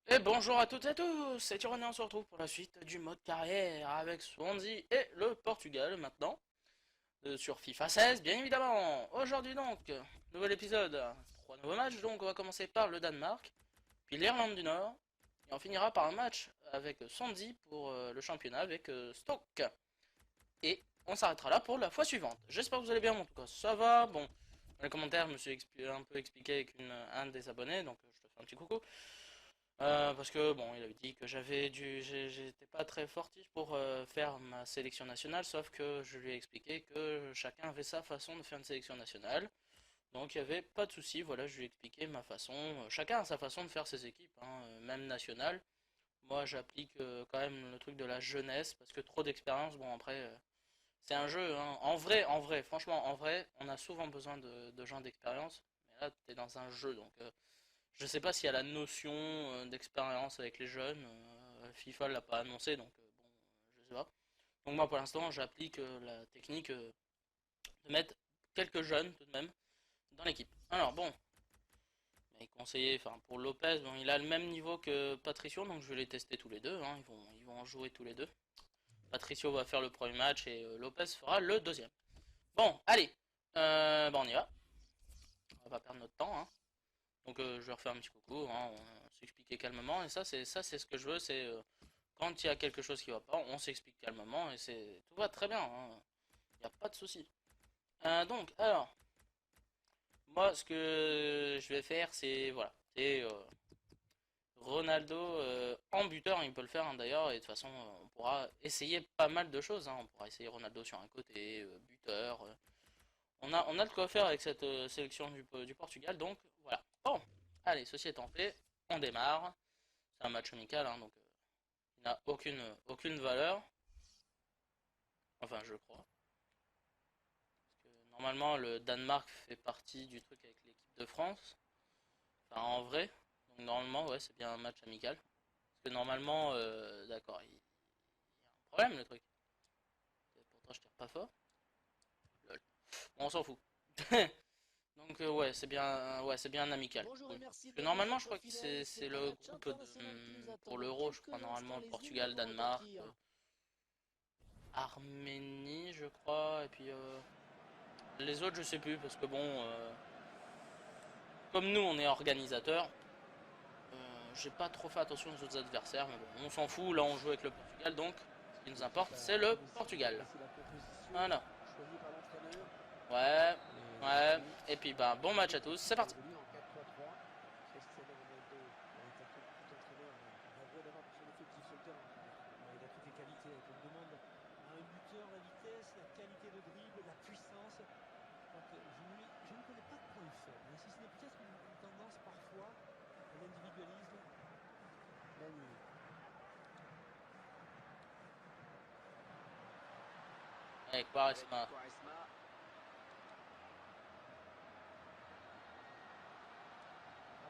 Et bonjour à toutes et à tous, c'est Tyranné, on se retrouve pour la suite du mode carrière avec Swansea et le Portugal maintenant, sur FIFA 16 bien évidemment. Aujourd'hui donc, nouvel épisode, 3 nouveaux matchs, donc on va commencer par le Danemark, puis l'Irlande du Nord, et on finira par un match avec Swansea pour le championnat avec Stoke. Et on s'arrêtera là pour la fois suivante. J'espère que vous allez bien, en tout cas ça va, bon, dans les commentaires je me suis un peu expliqué avec un des abonnés, donc je te fais un petit coucou. Parce que bon, il avait dit que j'étais pas très fortif pour faire ma sélection nationale, sauf que je lui ai expliqué que chacun avait sa façon de faire une sélection nationale. Donc il n'y avait pas de souci, voilà, je lui ai expliqué ma façon. Chacun a sa façon de faire ses équipes, hein, même nationales. Moi j'applique quand même le truc de la jeunesse, parce que trop d'expérience, bon après, c'est un jeu, hein. En vrai, franchement, en vrai, on a souvent besoin de gens d'expérience, mais là t'es dans un jeu, donc je sais pas s'il y a la notion d'expérience avec les jeunes. FIFA l'a pas annoncé, donc bon, je sais pas. Donc moi pour l'instant j'applique la technique de mettre quelques jeunes tout de même dans l'équipe. Alors bon, mais conseiller, enfin pour Lopez, bon, il a le même niveau que Patricio, donc je vais les tester tous les deux, hein, ils vont en jouer tous les deux. Patricio va faire le premier match et Lopez fera le deuxième. Bon, allez, bon, on y va. On va pas perdre notre temps, hein. Donc je vais refaire un petit coucou, hein, on s'expliquer calmement, et ça c'est ce que je veux, c'est quand il y a quelque chose qui va pas, on s'explique calmement, et c'est tout va très bien, hein, il n'y a pas de souci. Donc, alors, moi ce que je vais faire, c'est, voilà, c'est Ronaldo en buteur, il peut le faire, hein, d'ailleurs, et de toute façon, on pourra essayer pas mal de choses, hein, on pourra essayer Ronaldo sur un côté, buteur, on a de quoi faire avec cette sélection du Portugal, donc voilà. Bon, allez, ceci étant fait, on démarre. C'est un match amical, hein, donc il n'a aucune valeur. Enfin, je crois. Parce que normalement, le Danemark fait partie du truc avec l'équipe de France. Enfin, en vrai. Donc normalement, ouais, c'est bien un match amical. Parce que normalement, d'accord, il y a un problème, le truc. Pourtant, je tire pas fort. Lol. Bon, on s'en fout. Donc ouais, c'est bien un amical. Bonjour et Cool. merci Parce que d'être normalement, je toujours crois que fidèle. c'est C'est un le match groupe international qui nous attend pour dans l'Euro, je crois quelques normalement instants. le Les Portugal, éliminatoires vont Danemark, ouvrir. Arménie, je crois, et puis les autres, je sais plus, parce que bon, comme nous, on est organisateur, j'ai pas trop fait attention aux autres adversaires, mais bon, on s'en fout. Là, on joue avec le Portugal, donc ce qui nous importe, c'est le Portugal. Voici la composition Voilà. choisie par l'entraîneur. Ouais, Les ouais. équipes Et puis, vont bah, bon match à évoluer tous. C'est parti. évoluer en 4-3-3. Cristiano Ronaldo est un tout entraîneur. Rêverait d'avoir son effectif sur le terrain. Il a toutes les qualités qu'on demande à un buteur, la vitesse, la qualité de dribble, la puissance. Donc, je ne connais pas de point faible, hein, si ce n'est peut-être une tendance parfois à l'individualisme. Là, oui. Avec Quaresma.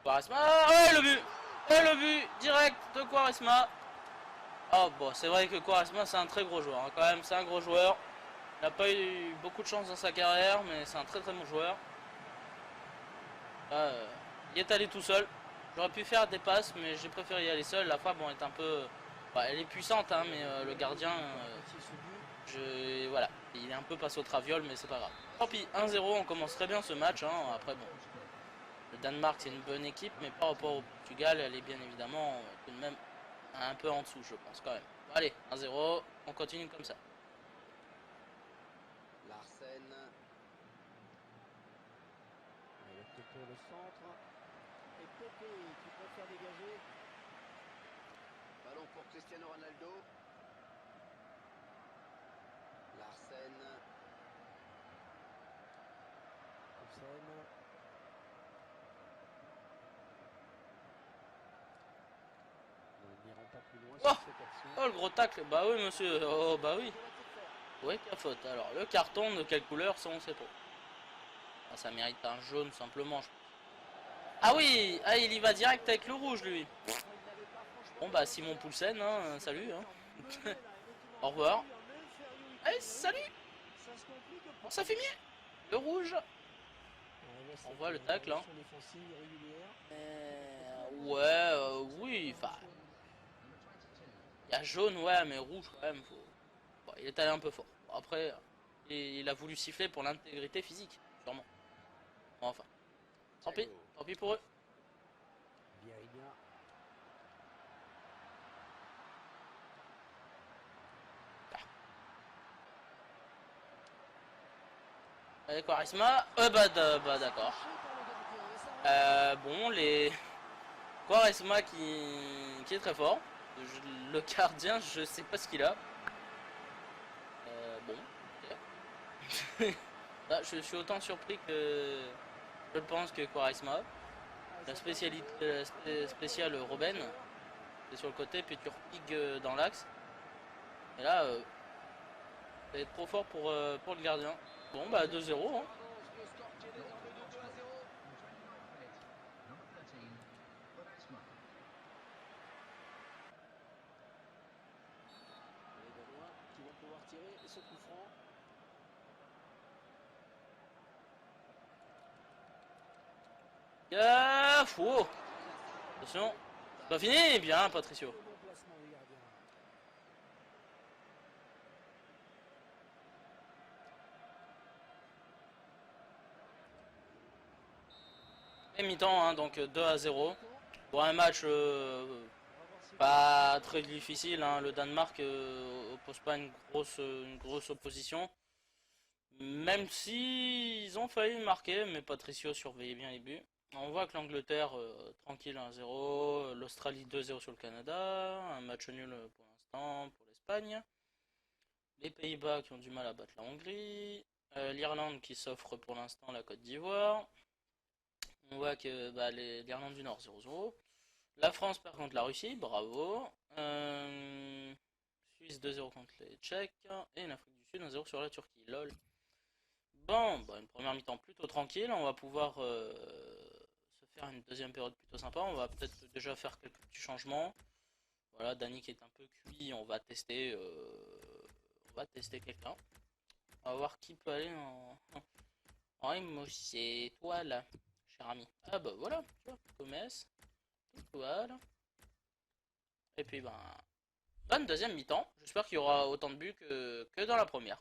Quaresma. Ah, ouais, le but. Et le but direct de Quaresma. Oh, bon, c'est vrai que Quaresma, c'est un très gros joueur, hein, quand même. C'est un gros joueur. Il n'a pas eu beaucoup de chance dans sa carrière, mais c'est un très très bon joueur. Là, il est allé tout seul. J'aurais pu faire des passes, mais j'ai préféré y aller seul. La frappe, bon, est un peu... Bah, elle est puissante, hein, mais le gardien... Voilà. Il est un peu passé au traviole, mais c'est pas grave. Tant pis, 1-0, on commence très bien ce match, hein. Après, bon... Le Danemark, c'est une bonne équipe, mais par rapport au Portugal, elle est bien évidemment tout de même un peu en dessous, je pense, quand même. Bon, allez, 1-0, on continue comme ça. Larsen. Il opte pour le centre. Et Pepe qui préfère dégager. Ballon pour Cristiano Ronaldo. Larsen. Larsen. Nous n'irons pas plus loin Oh, sur cette action. oh, le gros tacle, bah oui, monsieur, oh, bah oui. Ouais, quelle faute. Alors, le carton de quelle couleur, ça on sait pas. Ah, ça mérite un jaune simplement, je pense. Ah oui, ah, il y va direct avec le rouge, lui. Bon, bah, Simon Poulsen, hein, salut. Hein. Au revoir. Allez, salut. On s'est fait mieux. Le rouge. On voit le tacle, hein. Défensive régulière. Ouais, oui, enfin, il y a jaune, ouais, mais rouge quand même. Bon, il est allé un peu fort. Bon, après, il a voulu siffler pour l'intégrité physique, sûrement. Bon, enfin, tant pis pour eux. Vieirinha. Allez, Quaresma, bah d'accord. Bon, les Quaresma qui est très fort. Le gardien, je sais pas ce qu'il a. Bon, ok. Ah, je suis autant surpris que je le pense que Quaresma. La spécialité spéciale Robben, c'est sur le côté, puis tu repiques dans l'axe. Et là, c'est trop fort pour le gardien. Bon, bah 2-0. Hein. Les Danois qui vont pouvoir tirer ce coup franc. Fou. Attention. Pas fini. Bien, Patricio. Le bon placement du gardien. Et mi-temps, hein, donc 2-0. Pour un match pas très difficile. Hein. Le Danemark oppose pas une grosse opposition. Même si ils ont failli marquer, mais Patricio surveillait bien les buts. On voit que l'Angleterre tranquille 1-0, l'Australie 2-0 sur le Canada, un match nul pour l'instant pour l'Espagne, les Pays-Bas qui ont du mal à battre la Hongrie, l'Irlande qui s'offre pour l'instant la Côte d'Ivoire. On voit que bah, l'Irlande du Nord 0-0. La France perd contre la Russie, bravo. Suisse 2-0 contre les Tchèques et l'Afrique du Sud 1-0 sur la Turquie, lol. Bon, bah une première mi-temps plutôt tranquille, on va pouvoir se faire une deuxième période plutôt sympa, on va peut-être déjà faire quelques petits changements. Voilà, Dani qui est un peu cuit, on va tester quelqu'un. On va voir qui peut aller en émotion, toi là, cher ami. Ah bah voilà, tu vois, Gomez, voilà. Et puis ben, bonne deuxième mi-temps, j'espère qu'il y aura autant de buts que dans la première.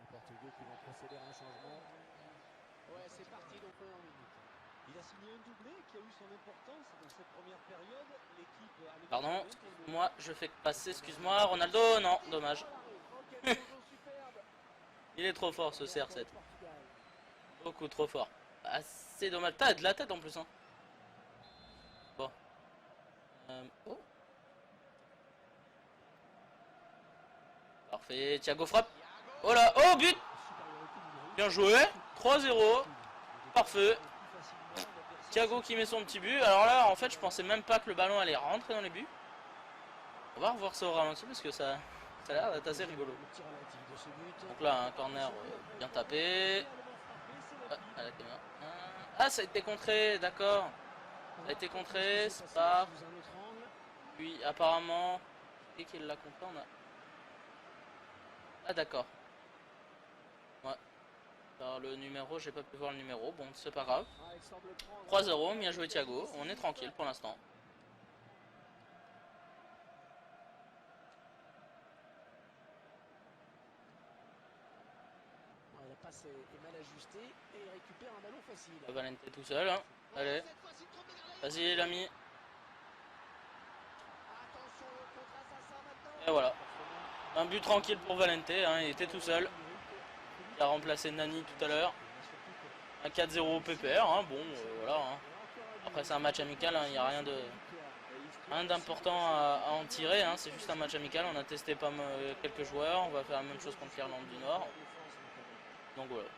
Les Portugais qui vont procéder à un changement. Ouais, c'est parti donc première minute. Il a signé un doublé qui a eu son importance dans cette première période. L'équipe a le Pardon, moi je fais passer, excuse-moi, Ronaldo, non, dommage. Il est trop fort ce CR7. Beaucoup trop fort. Ah, c'est dommage. T'as de la tête en plus. Hein. Bon. Oh. Parfait. Thiago frappe. Oh là. Oh but. Bien joué. 3-0. Parfait. Thiago qui met son petit but. Alors là, en fait, je pensais même pas que le ballon allait rentrer dans les buts. On va revoir ça au ralenti parce que ça a l'air d'être assez rigolo. Donc là, un corner bien tapé. À la caméra. Ah, ça a été contré, d'accord. Ça a été contré, c'est pas. Puis apparemment, dès qu'il l'a contré, on a. Ah, d'accord. Ouais. Alors le numéro, j'ai pas pu voir le numéro. Bon, c'est pas grave. 3-0, bien joué Thiago. On est tranquille pour l'instant. La passe est mal ajustée et il récupère un ballon facile. Valente tout seul. Hein. Allez. Vas-y, l'ami. Et voilà. Un but tranquille pour Valente. Hein. Il était tout seul. Il a remplacé Nani tout à l'heure. Un 4-0 PPR. Hein. Bon, voilà. Hein. Après, c'est un match amical. Hein. Il n'y a rien d'important à en tirer. Hein. C'est juste un match amical. On a testé pas quelques joueurs. On va faire la même chose contre l'Irlande du Nord. Donc voilà.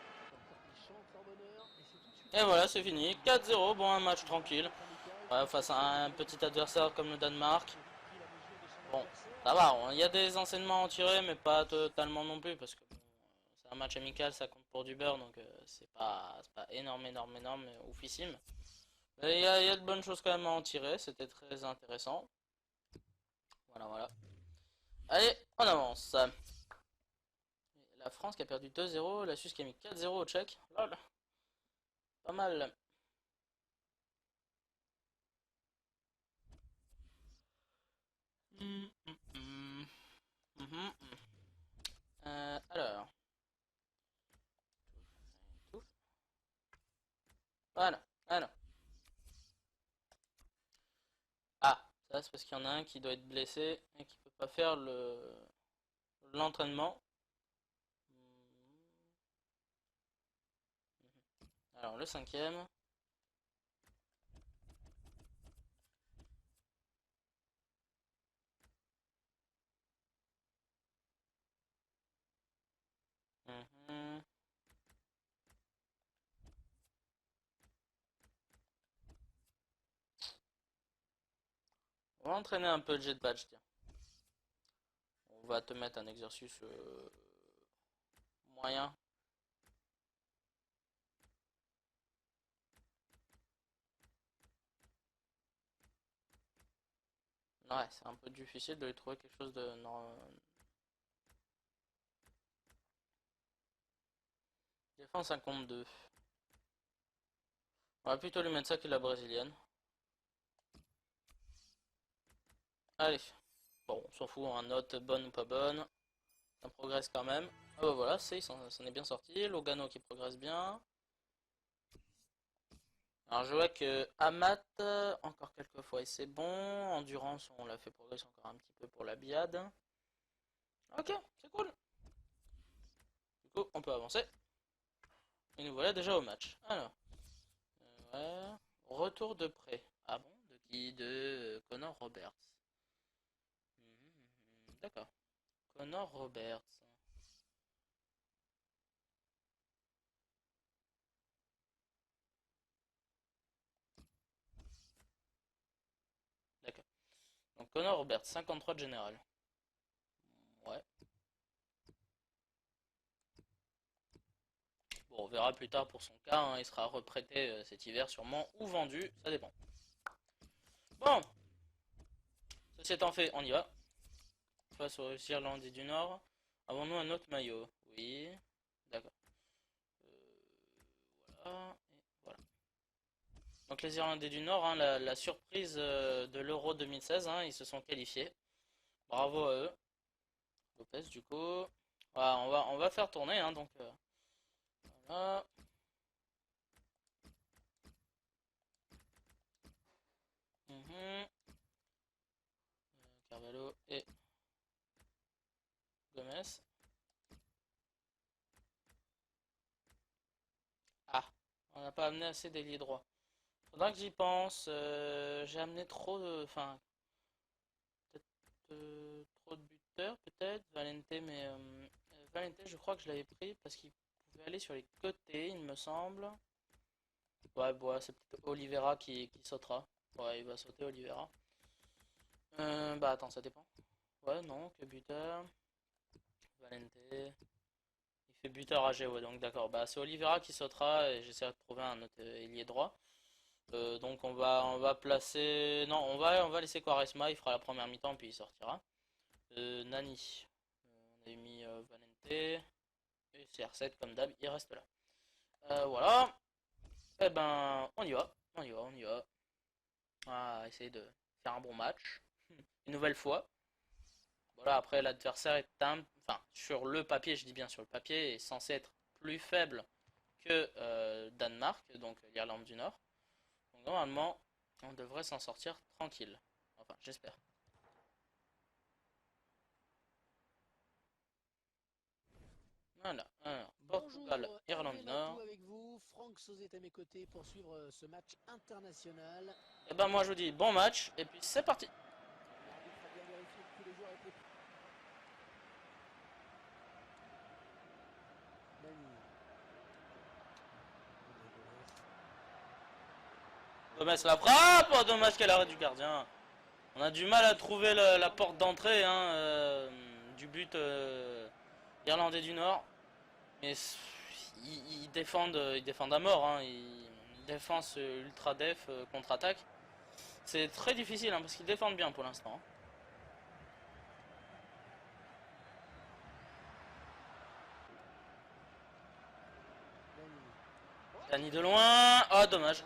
Et voilà, c'est fini. 4-0, bon, un match tranquille. Ouais, face à un petit adversaire comme le Danemark. Bon, ça va, il y a des enseignements à en tirer, mais pas totalement non plus, parce que bon, c'est un match amical, ça compte pour du beurre, donc c'est pas énorme, oufissime. Mais il y a de bonnes choses quand même à en tirer, c'était très intéressant. Voilà, voilà. Allez, on avance. La France qui a perdu 2-0, la Suisse qui a mis 4-0 au Tchèque. Lol. Pas mal. Mhm. Alors. Voilà. Alors. Ah, ça c'est parce qu'il y en a un qui doit être blessé et qui peut pas faire l'entraînement. Alors le cinquième. Mhm. On va entraîner un peu le jet badge, tiens. On va te mettre un exercice moyen. Ouais, c'est un peu difficile de lui trouver quelque chose de... Non, défense 52. On va plutôt lui mettre ça que la brésilienne. Allez. Bon, on s'en fout, hein, note bonne ou pas bonne. Ça progresse quand même. Ah bah voilà, il s'en est bien sorti. Logano qui progresse bien. Alors je vois que Amat, encore quelques fois et c'est bon. Endurance, on l'a fait progresser encore un petit peu pour la biade. Ok, c'est cool. Du coup, on peut avancer. Et nous voilà déjà au match. Alors, ouais. Retour de prêt. Ah bon, de qui? De Connor Roberts. D'accord. Connor Roberts. D'accord. Donc Connor Roberts, 53 de général. Ouais. Bon, on verra plus tard pour son cas, hein. Il sera reprêté cet hiver sûrement ou vendu, ça dépend. Bon, ceci étant fait, on y va. Face aux Irlandais du Nord. Avons-nous un autre maillot? Oui. D'accord. Voilà. Et voilà. Donc les Irlandais du Nord, hein, la surprise de l'Euro 2016, hein, ils se sont qualifiés. Bravo à eux. Lopez du coup. Voilà, on va faire tourner, hein, donc voilà. Mhm. Carvalho et Gomez. Ah, on n'a pas amené assez d'ailier droit. Faudra que j'y pense. J'ai amené trop de. Enfin, peut-être trop de buteurs, peut-être. Valente, mais. Valente, je crois que je l'avais pris parce qu'il pouvait aller sur les côtés, il me semble. Ouais, ouais, c'est peut-être Oliveira qui sautera. Ouais, il va sauter Oliveira. Bah attends, ça dépend. Ouais, non, que buteur. Valente. Il fait buteur AG, ouais, donc d'accord. Bah c'est Oliveira qui sautera et j'essaierai de trouver un autre ailier droit. Donc on va placer. Non, on va laisser Quaresma, il fera la première mi-temps puis il sortira. Nani. On avait mis Valente. Et CR7 comme d'hab, il reste là. Voilà. Eh ben, on y va. On y va, on y va. On va essayer de faire un bon match. Une nouvelle fois. Voilà, après l'adversaire est enfin, sur le papier, je dis bien sur le papier, est censé être plus faible que Danemark, donc l'Irlande du Nord. Donc normalement, on devrait s'en sortir tranquille. Enfin, j'espère. Voilà. Alors, Portugal, Bonjour, Irlande Hervé du Matou Nord. avec vous. Franck Sauzet est à mes côtés pour suivre ce match international. Et ben moi je vous dis bon match et puis c'est parti. L'arbitre a bien vérifié que tous les joueurs étaient Nani. André Gomez. Gomez Gomez. la frappe. Oh, dommage qu'elle arrête du gardien. On a du mal à trouver la porte d'entrée, hein, du but irlandais du Nord. Mais ils défendent à mort, hein. Défense ultra def contre-attaque. C'est très difficile, hein, parce qu'ils défendent bien pour l'instant, hein. Dani de loin. Oh, dommage.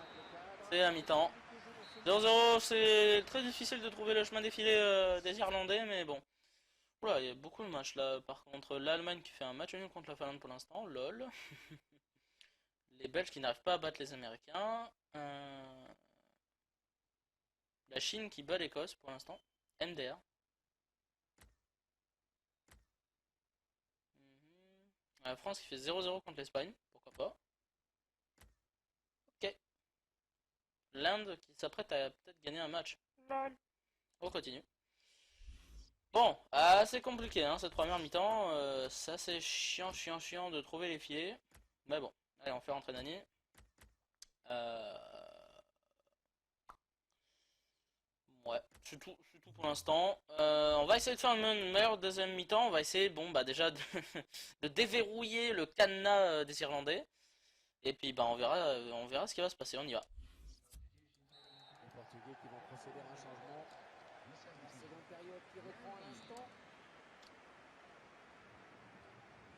C'est à mi-temps. 0-0, c'est très difficile de trouver le chemin défilé des Irlandais, mais bon. Oula, il y a beaucoup de matchs là. Par contre, l'Allemagne qui fait un match nul contre la Finlande pour l'instant, lol. Les Belges qui n'arrivent pas à battre les Américains. La Chine qui bat l'Écosse pour l'instant. MDR. La France qui fait 0-0 contre l'Espagne, pourquoi pas. Ok. L'Inde qui s'apprête à peut-être gagner un match. Lol. On continue. Bon, assez compliqué hein, cette première mi-temps. Ça c'est chiant de trouver les filets. Mais bon, allez on fait rentrer Nani. Euh... Ouais, c'est tout pour l'instant. On va essayer de faire une meilleure deuxième mi-temps. On va essayer, bon bah déjà de, de déverrouiller le cadenas des Irlandais. Et puis bah on verra ce qui va se passer. On y va. Les Portugais qui vont procéder à un changement. La seconde période qui reprend à l'instant.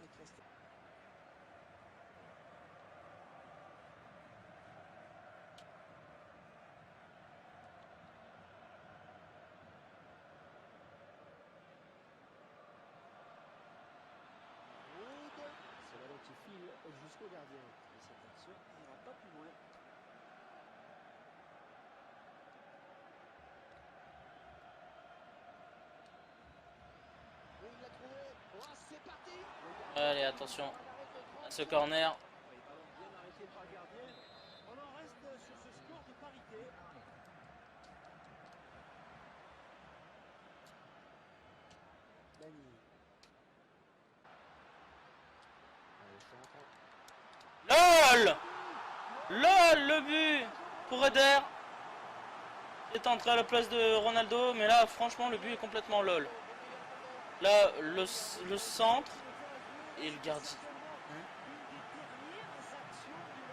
Et Christ- Wood. Ce ballon qui file jusqu'au gardien. Et cette action n'ira pas plus loin. Et il l'a trouvé. Oh, c'est parti. Le gardien Allez, qui attention sera l'arrêt de 30 à ce secondes. corner. Oui, ballon bien arrêté par le gardien. On en reste sur ce score de parité. Nani. Allez, centre. LOL LOL le but pour Eder. Il est entré à la place de Ronaldo. Mais là franchement le but est complètement LOL. Là le centre et le gardien.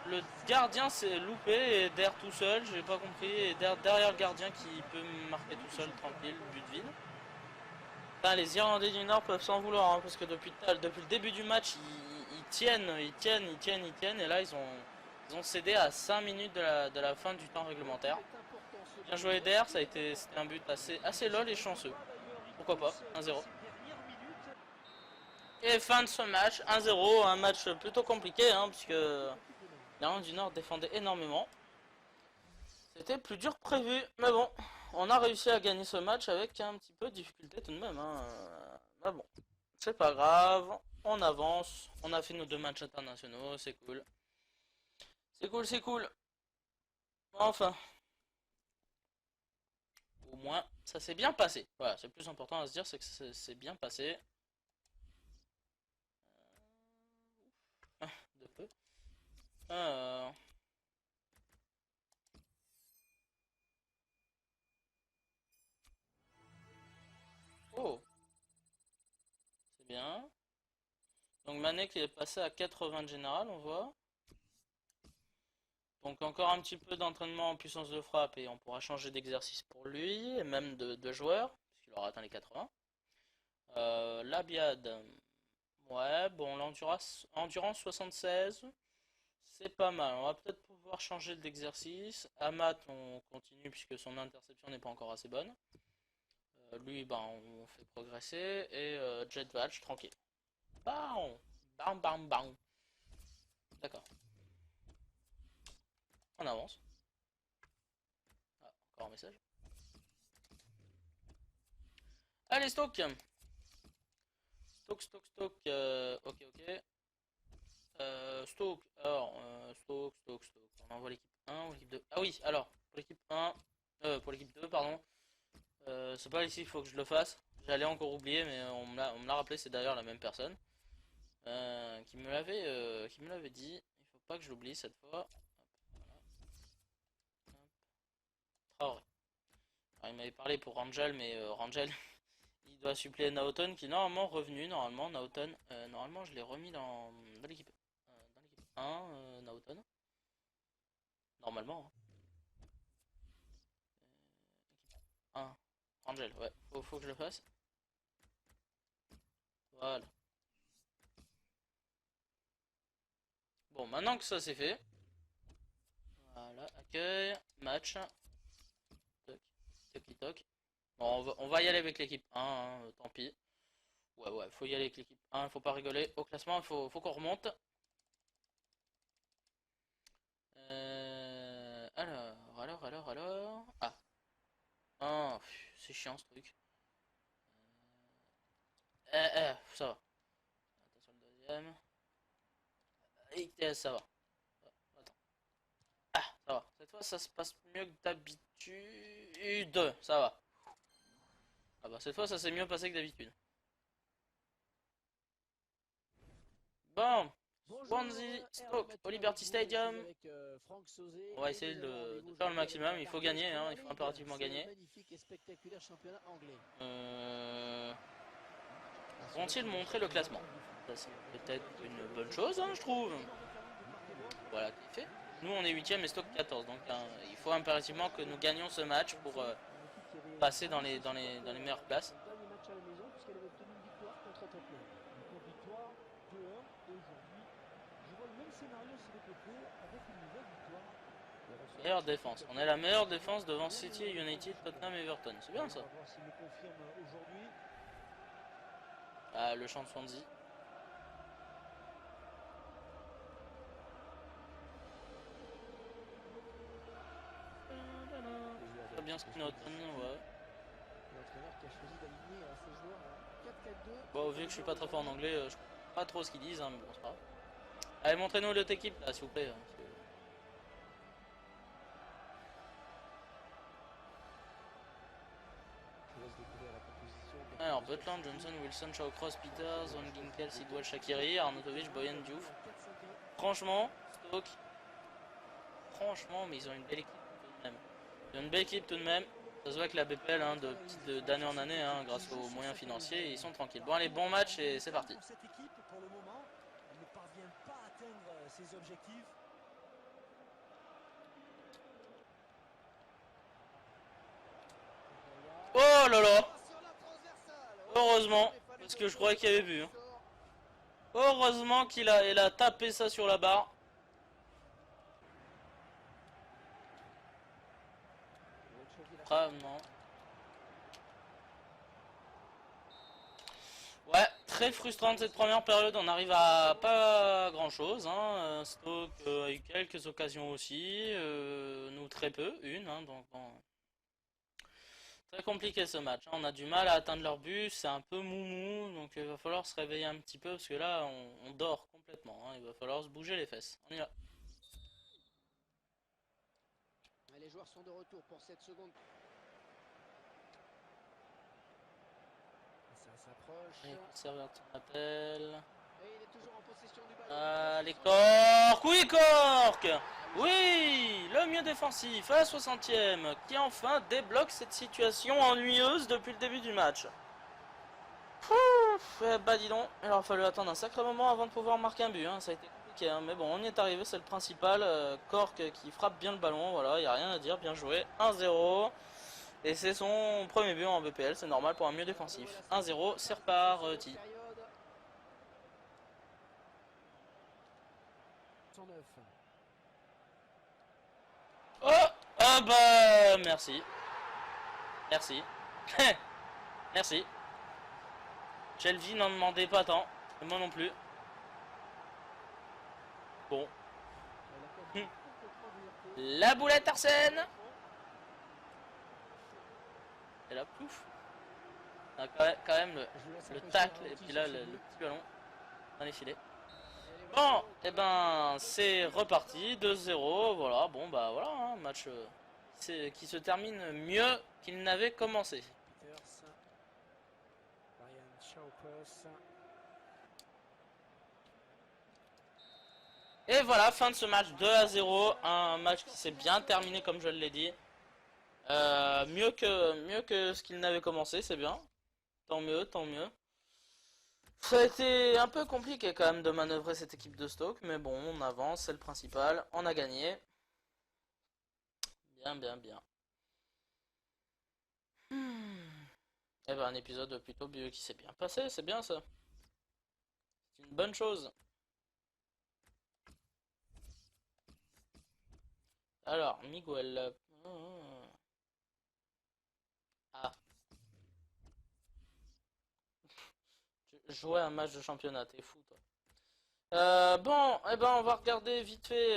Le gardien s'est loupé et Eder tout seul, j'ai pas compris. Et Eder derrière le gardien qui peut marquer tout seul tranquille, but vide. Putain, les Irlandais du Nord peuvent s'en vouloir hein, parce que depuis le début du match ils tiennent et là ils ont cédé à 5 minutes de la fin du temps réglementaire. Bien joué Eder, c'était un but assez lol et chanceux. Pourquoi pas, 1-0. Et fin de ce match, 1-0, un match plutôt compliqué hein, puisque l'Irlande du Nord défendait énormément. C'était plus dur que prévu, mais bon, on a réussi à gagner ce match avec un petit peu de difficulté tout de même. Hein. Mais bon, c'est pas grave, on avance, on a fait nos 2 matchs internationaux, c'est cool. C'est cool. Enfin, au moins, ça s'est bien passé. Voilà, c'est le plus important à se dire, c'est que c'est bien passé. De peu. Euh, Oh, c'est bien. Donc Manek il est passé à 80 de général, on voit. Donc encore un petit peu d'entraînement en puissance de frappe et on pourra changer d'exercice pour lui, et même de joueur, puisqu'il aura atteint les 80. Labiad, ouais, bon, endurance 76, c'est pas mal. On va peut-être pouvoir changer d'exercice. Amat, on continue puisque son interception n'est pas encore assez bonne. Lui, ben, on fait progresser. Et Jet Vatch, tranquille. Bam, bam. D'accord, on avance. Ah, encore un message. Allez, Stoke. Stoke. Ok. Stoke. Alors, Stoke. On envoie l'équipe 1 ou l'équipe 2. Ah oui, alors, pour l'équipe 1, pour l'équipe 2, pardon. C'est pas ici qu'il faut que je le fasse. J'allais encore oublier, mais on me l'a rappelé, c'est d'ailleurs la même personne. Qui me l'avait dit. Il faut pas que je l'oublie cette fois. Hop, voilà. Hop. Traoré. Alors, il m'avait parlé pour Rangel, mais Rangel, il doit suppléer Naoton qui est normalement revenu. Normalement, Naoton, normalement, je l'ai remis dans l'équipe 1, Naoton. Normalement. Hein. 1. Rangel, ouais. Faut que je le fasse. Voilà. Bon, maintenant que ça c'est fait, Voilà, accueil, match. Toc, toc, toc. Bon, on va y aller avec l'équipe 1, hein, tant pis. Ouais, faut y aller avec l'équipe 1, faut pas rigoler. Au classement, faut qu'on remonte. Alors. Ah, oh, c'est chiant ce truc. Ça va. Attention le deuxième. Ça va. Attends. Ah, ça va. Cette fois, ça se passe mieux que d'habitude. Ça va. Ah bah, cette fois, ça s'est mieux passé que d'habitude. Bon. Swansea, Stoke, au Liberty Stadium. On va essayer de faire le maximum. Il faut gagner, hein. Il faut impérativement gagner. Vont-ils montrer le classement? Ça, c'est peut-être une bonne chose, hein, je trouve. Voilà, qui fait. Nous, on est 8ème et Stoke 14. Donc, hein, il faut impérativement que nous gagnions ce match pour passer dans les meilleures places. Meilleure défense. On est la meilleure défense devant City, United, Tottenham et Everton. C'est bien ça. Ah, le champ de Swansea. Très bien Spinotton, ouais. Bon, vu que je suis pas très fort en anglais, je comprends pas trop ce qu'ils disent, hein, mais bon, c'est pas grave. Allez, montrez-nous l'autre équipe, là, s'il vous plaît. Alors, Butland, Johnson, Wilson, Shawcross, Peters, Van Ginkel, Sidwell, Shaqiri, Arnautovic, Boyan, Diouf. Franchement, Stoke. Franchement, mais ils ont une belle équipe tout de même. Ils ont une belle équipe tout de même. Ça se voit que la BPL, hein, d'année en année, hein, grâce aux moyens financiers, ils sont tranquilles. Bon, allez, bon match et c'est parti. Oh là là! Heureusement, parce que je croyais qu'il y avait vu. Hein. Heureusement qu'il a tapé ça sur la barre. Vraiment. Ouais, très frustrante cette première période, on arrive à pas grand chose. Hein. Stoke a eu quelques occasions aussi, nous très peu, une. Hein, donc bon. Très compliqué ce match. Hein. On a du mal à atteindre leur but, c'est un peu moumou, donc il va falloir se réveiller un petit peu parce que là on dort complètement. Hein. Il va falloir se bouger les fesses. On y va. Les joueurs sont de retour pour cette seconde. Ça s'approche. Et il est toujours en possession du ballon. Allez, Cork! Oui, Cork! Oui! Le mieux défensif à la 60e qui enfin débloque cette situation ennuyeuse depuis le début du match. Pouf, bah dis donc, il aura fallu attendre un sacré moment avant de pouvoir marquer un but. Hein. Ça a été compliqué, hein. Mais bon, on y est arrivé, c'est le principal. Cork qui frappe bien le ballon, voilà, il n'y a rien à dire, bien joué. 1-0. Et c'est son premier but en BPL, c'est normal pour un mieux défensif. 1-0, c'est reparti. Oh! Ah bah merci. Merci. Merci. Chelsea n'en demandait pas tant. Et moi non plus. Bon. La boulette Arsène. Et là, pouf. Ah, quand même le tacle et puis là le petit ballon dans les filets. Bon, et ben c'est reparti, 2-0, voilà, bon bah voilà, un match qui se termine mieux qu'il n'avait commencé. Et voilà, fin de ce match 2-0, un match qui s'est bien terminé comme je l'ai dit. Mieux que ce qu'il n'avait commencé, c'est bien. Tant mieux, tant mieux. Ça a été un peu compliqué quand même de manœuvrer cette équipe de Stoke, mais bon, on avance, c'est le principal. On a gagné. Bien. Et ben un épisode plutôt mieux qui s'est bien passé, c'est bien ça. C'est une bonne chose. Alors, Miguel. Ah. Jouer un match de championnat, t'es fou toi. Bon, eh ben on va regarder vite fait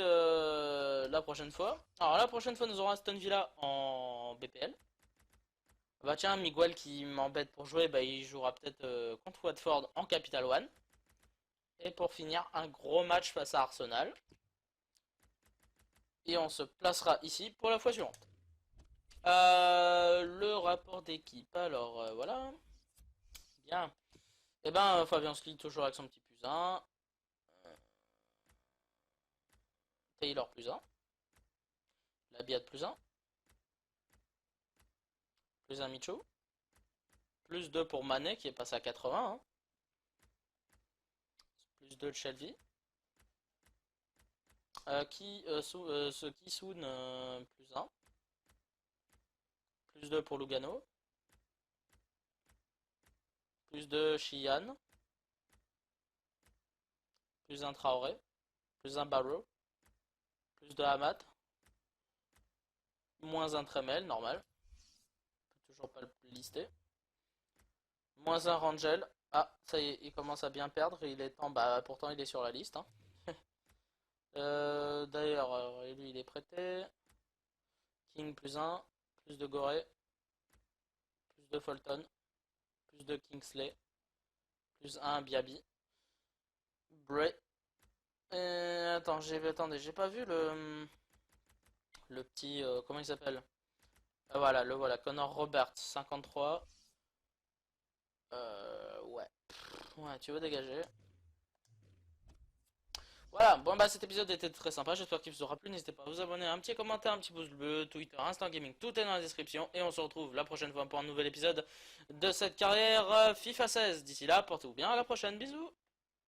la prochaine fois. Alors la prochaine fois nous aurons Aston Villa en BPL. Bah tiens, Miguel qui m'embête pour jouer, bah il jouera peut-être contre Watford en Capital One. Et pour finir, un gros match face à Arsenal. Et on se placera ici pour la fois suivante. Le rapport d'équipe, alors voilà. Bien. Et ben Fabien se lit toujours avec son petit plus 1. Taylor plus 1. Labiat plus 1. Plus 1 Micho. Plus 2 pour Mané qui est passé à 80. Hein. Plus 2 de Shelby. Ce Kisoun plus 1. Plus 2 pour Lugano. Plus 2 Shian. Plus 1 Traoré. Plus 1 Barrow. Plus 2 Hamad. Moins 1 Tremel, normal. Toujours pas le lister. Moins 1 Rangel. Ah, ça y est, il commence à bien perdre. Il est temps. Bah, pourtant, il est sur la liste. Hein. D'ailleurs, lui, il est prêté. King plus 1. Plus de Goré. Plus de Fulton. Plus de Kingsley. Plus 1 Biaby. Bray. Attendez, j'ai pas vu le petit. Comment il s'appelle? Voilà, le voilà. Connor Roberts, 53. Ouais. Ouais, tu veux dégager. Voilà, bon bah cet épisode était très sympa, j'espère qu'il vous aura plu, n'hésitez pas à vous abonner, un petit commentaire, un petit pouce bleu, Twitter, Instant Gaming, tout est dans la description, et on se retrouve la prochaine fois pour un nouvel épisode de cette carrière FIFA 16. D'ici là, portez-vous bien, à la prochaine, bisous.